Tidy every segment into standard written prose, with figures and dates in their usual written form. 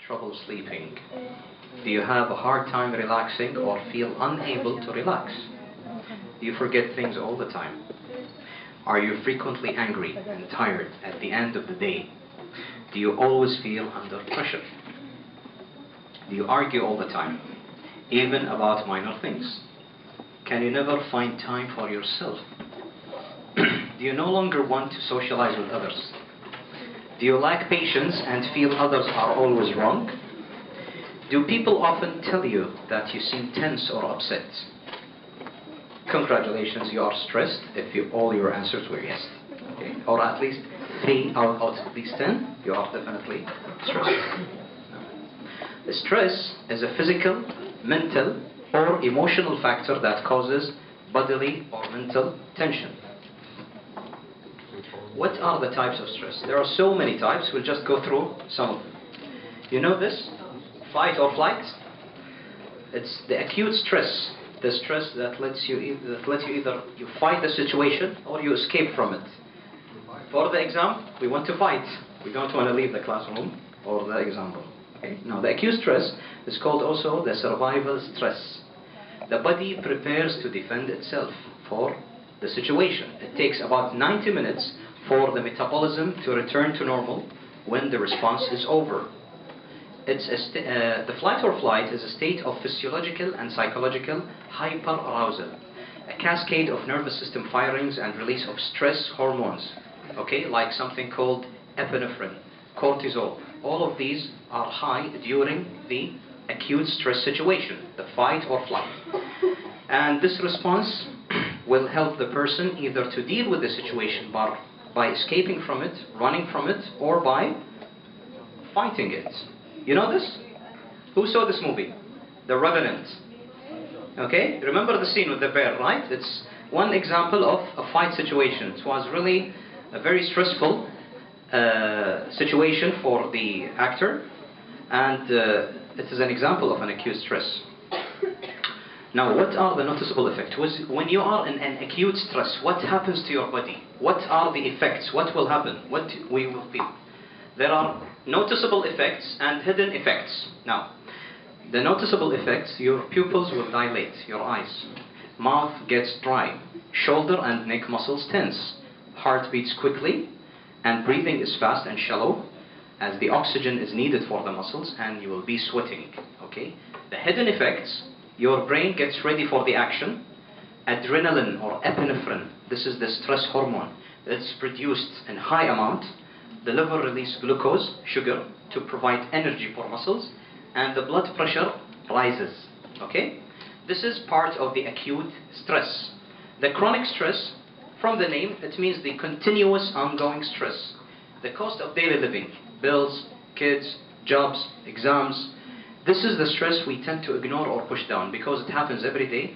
trouble sleeping? Do you have a hard time relaxing or feel unable to relax? Do you forget things all the time? Are you frequently angry and tired at the end of the day? Do you always feel under pressure? Do you argue all the time, even about minor things? Can you never find time for yourself? Do you no longer want to socialize with others? Do you lack patience and feel others are always wrong? Do people often tell you that you seem tense or upset? Congratulations, you are stressed if all your answers were yes. Okay? Or at least 3 out of these 10, you are definitely stressed. Stress is a physical, mental, or emotional factor that causes bodily or mental tension. What are the types of stress? There are so many types. We'll just go through some of them. You know this? Fight or flight? It's the acute stress. The stress that lets you either you fight the situation or you escape from it. For the exam, we want to fight. We don't want to leave the classroom or the exam room. Okay? Now, the acute stress is called also the survival stress. The body prepares to defend itself for the situation. It takes about 90 minutes for the metabolism to return to normal when the response is over. The flight or flight is a state of physiological and psychological hyperarousal, a cascade of nervous system firings and release of stress hormones, okay, like something called epinephrine, cortisol. All of these are high during the acute stress situation, the fight or flight. And this response will help the person either to deal with the situation by escaping from it, running from it, or by fighting it. You know this? Who saw this movie? The Revenant. Okay? Remember the scene with the bear, right? It's one example of a fight situation. It was really a very stressful situation for the actor, and it is an example of an acute stress. Now, what are the noticeable effects? When you are in an acute stress, what happens to your body? What are the effects? What will happen? What we will feel? There are noticeable effects and hidden effects. Now, the noticeable effects, your pupils will dilate, your eyes. Mouth gets dry. Shoulder and neck muscles tense. Heart beats quickly, and breathing is fast and shallow, as the oxygen is needed for the muscles, and you will be sweating. Okay? The hidden effects, your brain gets ready for the action. Adrenaline or epinephrine, this is the stress hormone. It's produced in high amount. The liver releases glucose, sugar, to provide energy for muscles, and the blood pressure rises. Okay? This is part of the acute stress. The chronic stress, from the name, it means the continuous ongoing stress. The cost of daily living, bills, kids, jobs, exams. This is the stress we tend to ignore or push down because it happens every day.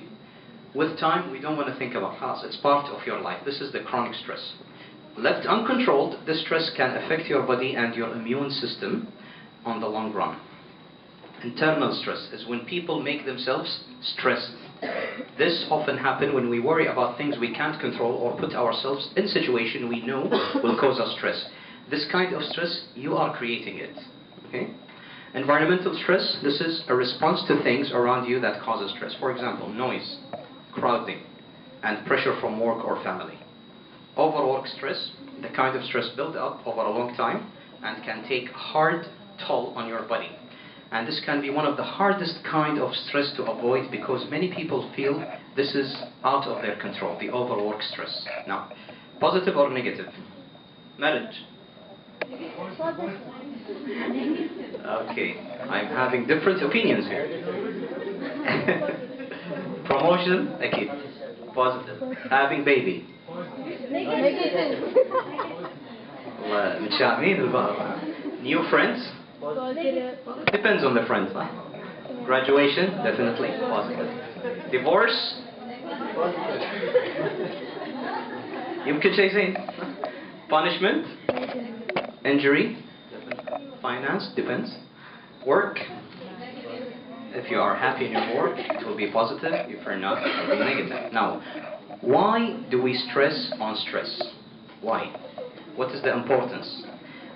With time, we don't want to think about it. It's part of your life. This is the chronic stress. Left uncontrolled, this stress can affect your body and your immune system on the long run. Internal stress is when people make themselves stressed. This often happens when we worry about things we can't control or put ourselves in situation we know will cause us stress. This kind of stress, you are creating it. Okay? Environmental stress, this is a response to things around you that causes stress. For example, noise, crowding, and pressure from work or family. Overwork stress, the kind of stress built up over a long time and can take a hard toll on your body. And this can be one of the hardest kind of stress to avoid because many people feel this is out of their control, the overwork stress. Now, positive or negative? Marriage. Okay, I'm having different opinions here. Promotion, okay, positive. Having baby. والله متشائمين البعض. New friends? Depends on the friends. Graduation? Definitely positive. Divorce? يمكن شيء زين. Punishment? Injury? Finance? Depends. Work? If you are happy in your work, it will be positive. If you're not, it will be negative. Now, why do we stress on stress? Why? What is the importance?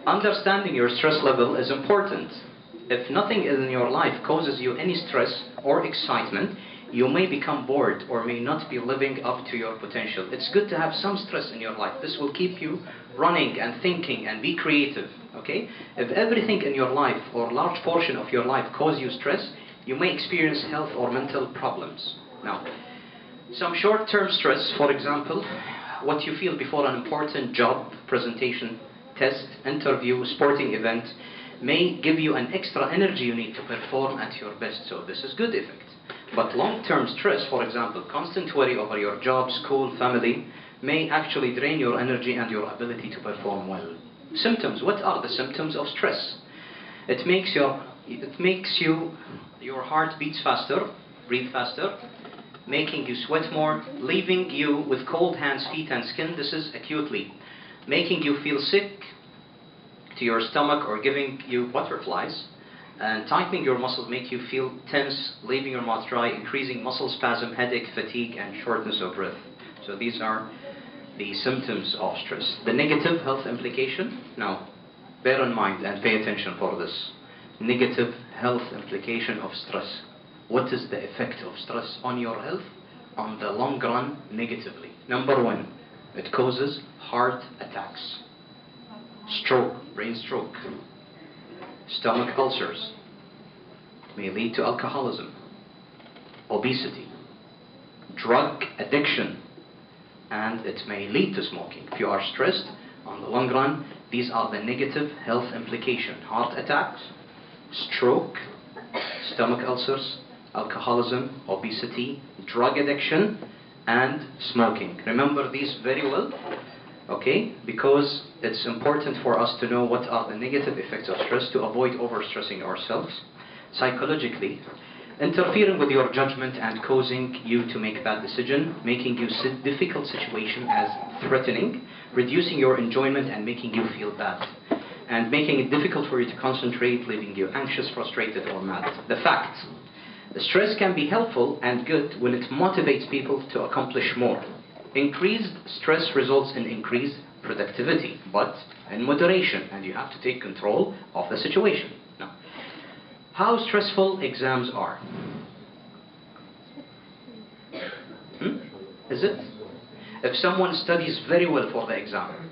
Understanding your stress level is important. If nothing in your life causes you any stress or excitement, you may become bored or may not be living up to your potential. It's good to have some stress in your life. This will keep you running and thinking and be creative. Okay? If everything in your life or a large portion of your life cause you stress, you may experience health or mental problems. Now, some short-term stress, for example, what you feel before an important job, presentation, test, interview, sporting event, may give you an extra energy you need to perform at your best. So this is good effect. But long-term stress, for example, constant worry over your job, school, family, may actually drain your energy and your ability to perform well. Symptoms. What are the symptoms of stress? It makes your heart beats faster, breathe faster, making you sweat more, leaving you with cold hands, feet and skin. This is acutely. Making you feel sick to your stomach or giving you butterflies. And tightening your muscles make you feel tense, leaving your mouth dry, increasing muscle spasm, headache, fatigue, and shortness of breath. So these are the symptoms of stress. The negative health implication. Now, bear in mind and pay attention for this. Negative health implication of stress. What is the effect of stress on your health? On the long run, negatively. Number one, it causes heart attacks, stroke, brain stroke, stomach ulcers, may lead to alcoholism, obesity, drug addiction, and it may lead to smoking. If you are stressed, on the long run, these are the negative health implications: heart attacks, stroke, stomach ulcers, alcoholism, obesity, drug addiction, and smoking. Remember these very well, okay? Because it's important for us to know what are the negative effects of stress to avoid overstressing ourselves. Psychologically, interfering with your judgment and causing you to make bad decisions, making you see difficult situation as threatening, reducing your enjoyment and making you feel bad, and making it difficult for you to concentrate, leaving you anxious, frustrated, or mad. The fact: the stress can be helpful and good when it motivates people to accomplish more. Increased stress results in increased productivity, but in moderation, and you have to take control of the situation. Now, how stressful exams are. Is it? If someone studies very well for the exam,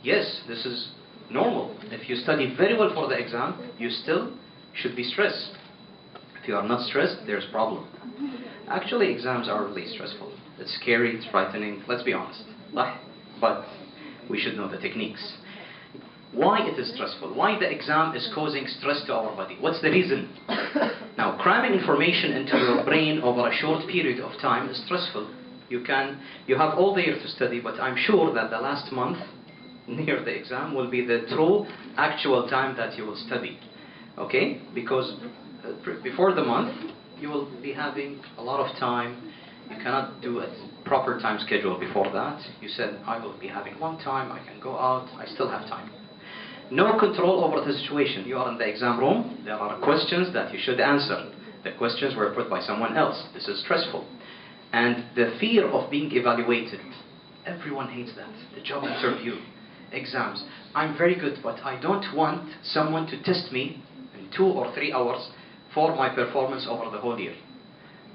yes, this is normal. If you study very well for the exam, you still should be stressed. If you are not stressed, there's a problem. Actually, exams are really stressful. It's scary, it's frightening, let's be honest. But we should know the techniques. Why it is stressful? Why the exam is causing stress to our body? What's the reason? Now, cramming information into your brain over a short period of time is stressful. You have all the year to study, but I'm sure that the last month near the exam will be the true, actual time that you will study. Okay? Because before the month, you will be having a lot of time. You cannot do a proper time schedule before that. You said, I will be having one time, I can go out, I still have time. No control over the situation. You are in the exam room, there are questions that you should answer. The questions were put by someone else. This is stressful. And the fear of being evaluated. Everyone hates that. The job interview, exams. I'm very good, but I don't want someone to test me in 2 or 3 hours for my performance over the whole year.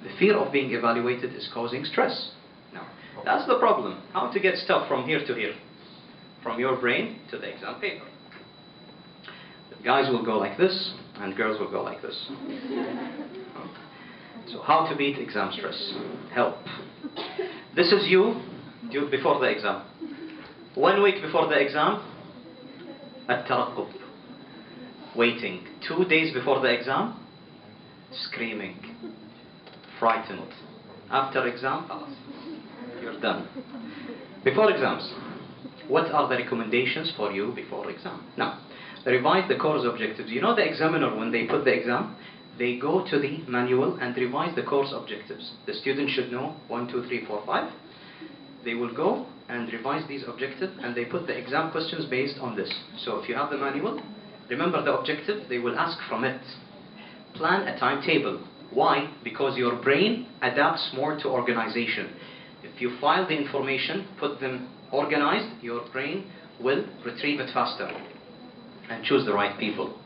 The fear of being evaluated is causing stress. Now, that's the problem. How to get stuff from here to here. From your brain to the exam paper. The guys will go like this, and girls will go like this. So how to beat exam stress? Help. This is you before the exam. 1 week before the exam, الترقب. Waiting. 2 days before the exam, screaming, frightened. After exam, you're done. Before exams, what are the recommendations for you before exam? Now, revise the course objectives. You know the examiner, when they put the exam, they go to the manual and revise the course objectives. The student should know 1, 2, 3, 4, 5. They will go and revise these objectives, and they put the exam questions based on this. So if you have the manual, remember the objective, they will ask from it. Plan a timetable. Why? Because your brain adapts more to organization. If you file the information, put them organized, your brain will retrieve it faster and choose the right people.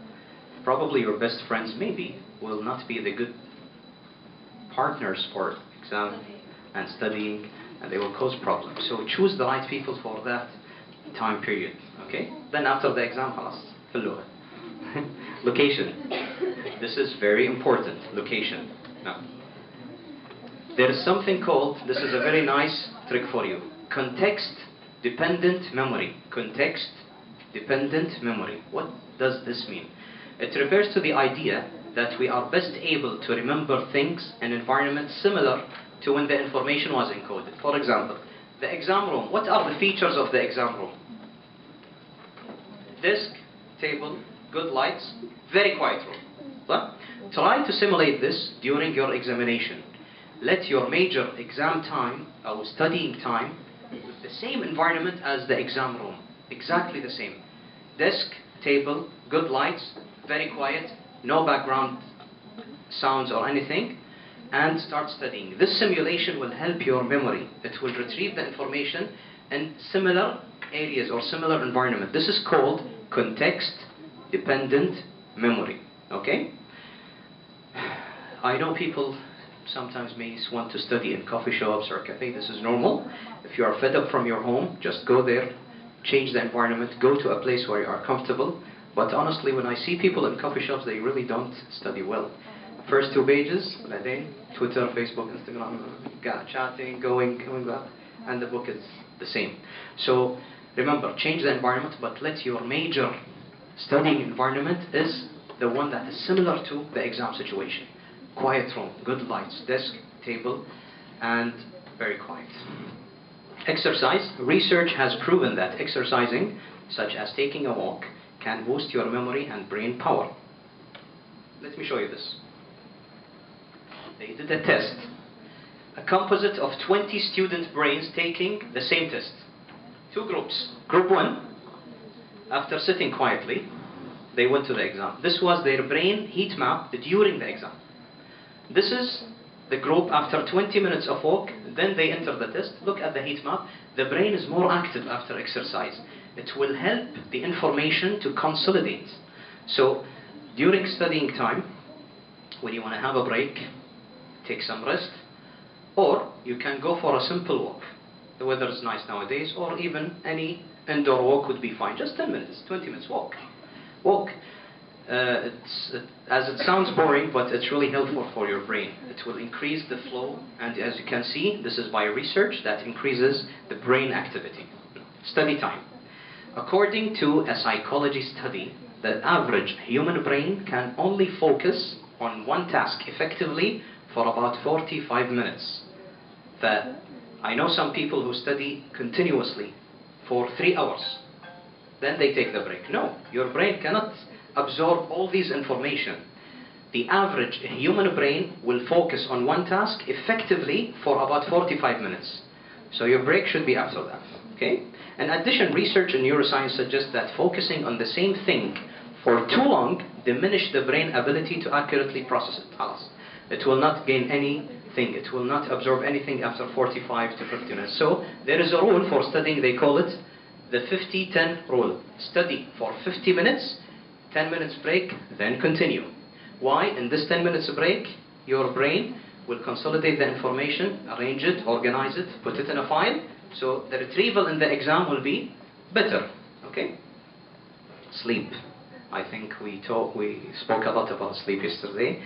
Probably your best friends maybe will not be the good partners for exam and studying, and they will cause problems. So choose the right people for that time period. Okay? Then after the exam, خلاص فلوها. Location. This is very important. Location. Now, there is something called, this is a very nice trick for you, context-dependent memory. Context-dependent memory. What does this mean? It refers to the idea that we are best able to remember things and environments similar to when the information was encoded. For example, the exam room. What are the features of the exam room? Desk, table, good lights, very quiet room. But try to simulate this during your examination. Let your major exam time or studying time with the same environment as the exam room. Exactly the same. Desk, table, good lights, very quiet, no background sounds or anything, and start studying. This simulation will help your memory. It will retrieve the information in similar areas or similar environment. This is called context-dependent memory. Okay? I know people sometimes may want to study in coffee shops or cafe. This is normal. If you are fed up from your home, just go there, change the environment, go to a place where you are comfortable. But honestly, when I see people in coffee shops, they really don't study well. First 2 pages, then Twitter, Facebook, Instagram, chatting, going back, and the book is the same. So remember, change the environment, but let your major studying environment is the one that is similar to the exam situation. Quiet room, good lights, desk, table, and very quiet. Exercise. Research has proven that exercising, such as taking a walk, can boost your memory and brain power. Let me show you this. They did a test. A composite of 20 student brains taking the same test. 2 groups. Group 1, after sitting quietly, they went to the exam. This was their brain heat map during the exam. This is the group after 20 minutes of walk, then they enter the test. Look at the heat map. The brain is more active after exercise. It will help the information to consolidate. So, during studying time, when you want to have a break, take some rest, or you can go for a simple walk. The weather is nice nowadays, or even any indoor walk would be fine. Just 10 minutes, 20 minutes walk. Walk. As it sounds boring, but it's really helpful for your brain. It will increase the flow, and as you can see, this is by research that increases the brain activity. Study time. According to a psychology study, the average human brain can only focus on one task effectively for about 45 minutes. I know some people who study continuously for 3 hours. Then they take the break. No, your brain cannot absorb all these information. The average human brain will focus on one task effectively for about 45 minutes. So your break should be after that. Okay? In addition, research in neuroscience suggests that focusing on the same thing for too long diminishes the brain ability to accurately process it. It will not gain anything. It will not absorb anything after 45 to 50 minutes. So there is a rule for studying. They call it the 50-10 rule. Study for 50 minutes, 10 minutes break, then continue. Why? In this 10 minutes break, your brain will consolidate the information, arrange it, organize it, put it in a file, so the retrieval in the exam will be better. Okay? Sleep. I think we spoke a lot about sleep yesterday.